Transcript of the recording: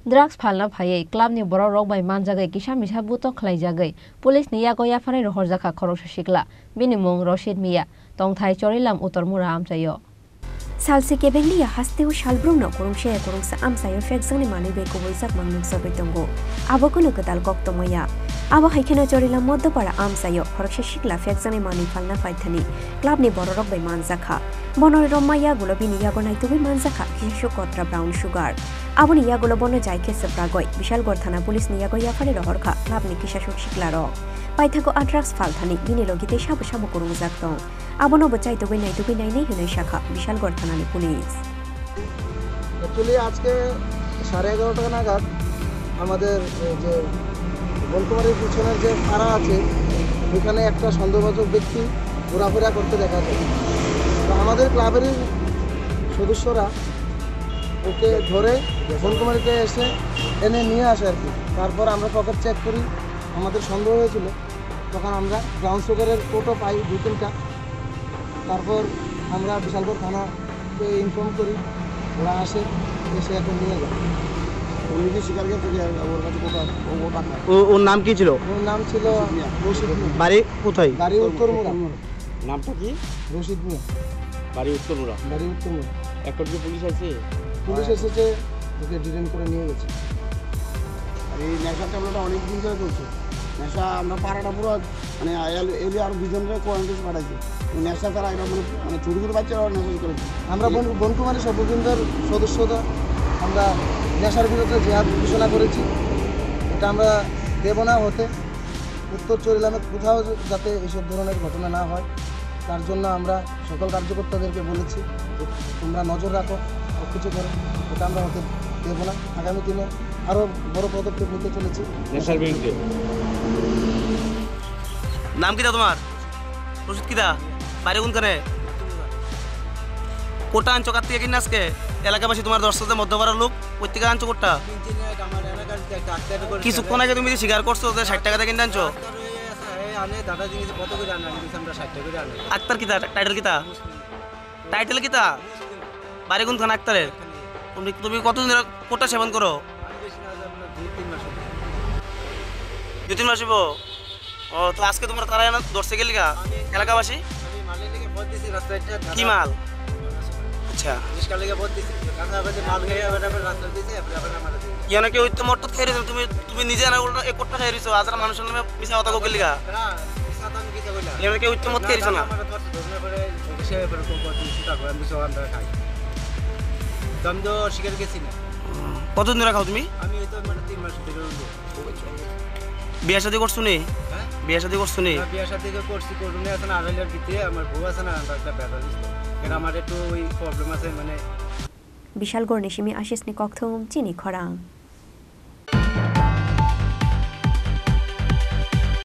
Drugs Phalna Phawi Club ni Bororok bai Manjakwi Kisa Misa Butak Khlaijakwi Police ni Yago Yapharwi Rohorjakha Khoroksa Sikla Bini Mwng Rasid Mia.Tongthai Charilam Uttar Mura Amchaio Salsi kebengli ya hasteu shalbrung no Khoroksa Amchaio fexang ni manu be ko boisak mangnung sabai tongo abo kuno kedal kok tomoya abo haikena Charilam moddopara Amchaio Khoroksa Sikla fexang ni manu Phalna Phawi Club ni Bororok bai Manjakwi Bonori Romaya gulo Bini Yago naitubi Manjakwi Kisa kotra brown sugar abo ni Yago bono jai kese pragoi Bishal Gorthana Police ni Yago Yapharwi Rohorjakha Club ni Kisa Sikla ro Paithago drugs Phalthani Bini logite shabu kurung jaktong abo no bachai to nai to nai nei hunai shakha Bishal Gorthana ni police actually আজকে 11:30 টাকা নাগাদ আমাদের যে বনকুমারের পিছনের যে পাড়া আছে ওখানে একটা সন্দেহভাজন ব্যক্তি ঘোরাফেরা করতে দেখা যায় তো আমাদের ক্লাবের সদস্যরা ওকে ধরে বনকুমারিতে এসে এনে নিয়ে আসে আর কি তারপর আমরা পকেট চেক করি আমাদের সন্দেহ হয়েছিল তখন আমরা ব্রাউন সুগারের কোটো পাই 2-3টা তারপর আমরা বিশালগড় থানাকে ইনফর্ম করি ওরা আসে এসে এখন নিয়ে যায় উনি কি শিকার করতে যায় ওর কাছে কোটা ও টাকা ওর নাম কি ছিল ওর নাম ছিল রশিদ বাড়ি কোথায় বাড়ি উত্তর মুরা নামটা কি রশিদ মুরা বাড়ি উত্তর মুরা এখন কি পুলিশ আছে পুলিশ এসেছে ওকে ডিটেইন করে নিয়ে গেছে আর এই নেশা চামড়াটা অনেক দিন ধরে চলছে নেশা আমরা পাড়াটা পুরো মানে এলি আর দুজনের কোয়ারেন্টাইন পাঠাইছি নেশা তারা এরা মানে ছোটো ছোটো বাচ্চারা নেশা করেছে আমরা বনকুমারী সর্ববৃন্দের সদস্যরা আমরা নেশার বিরুদ্ধে জিহাদ ঘোষণা করেছি এটা আমরা দেব না হতে উত্তর চরিলামে কোথাও যাতে এইসব ধরনের ঘটনা না হয় তার জন্য আমরা সকল কার্যকর্তাদেরকে বলেছি তোমরা নজর রাখো সব কিছু করো এটা আমরা হতে দেব না আগামী দিনে আরও বড় পদক্ষেপ নিতে চলেছি নেশার বিরুদ্ধে নাম কিটা তোমার রশিদ কিটা বাড়ি কোনখানে কোটা আনছো কার থেকে কিনে আজকে এলাকাবাসী তোমার দর্শকদের মধ্যপাড়ার লোক প্রত্যেকে আনছো কোটা কিছুক্ষণ আগে তুমি স্বীকার করছো যে 60 টাকা দিয়ে কিনে আনছো আক্তার কিতা টাইটেল কিতা বাড়ি কোনখানে আক্তারের তুমি কতদিন কোটা সেবন করো 2-3 মাস হইব ও তো আজকে তোমরা তারা ধরছে গেলি গা এলাকাবাসী কি মাল আচ্ছা ইয়ানা কেউ তো মটত খাই রইছো তুমি নিজে না উল্টা এক কোটা খাই রইছো আজরা মানুষের নামে মিছা কথা কও গেলি গা ইয়ানা কেউ তো মত খাই রইছো না কতদিন ধরে খাও তুমি আমি এই তো মানে 3 মাস ধরে বিয়ে শাদী করছো নি বিয়ে শাদী করছো নি বিয়ে শাদী করছি করুনে আছে না আড়াইলের ভিতরে আমার বউ আছে না একটা ব্যাপার এর আমার একটু ওই প্রবলেম আছে মানে বিশাল গড় নিশিমি আশিস নি কক্থম চিনি খরাং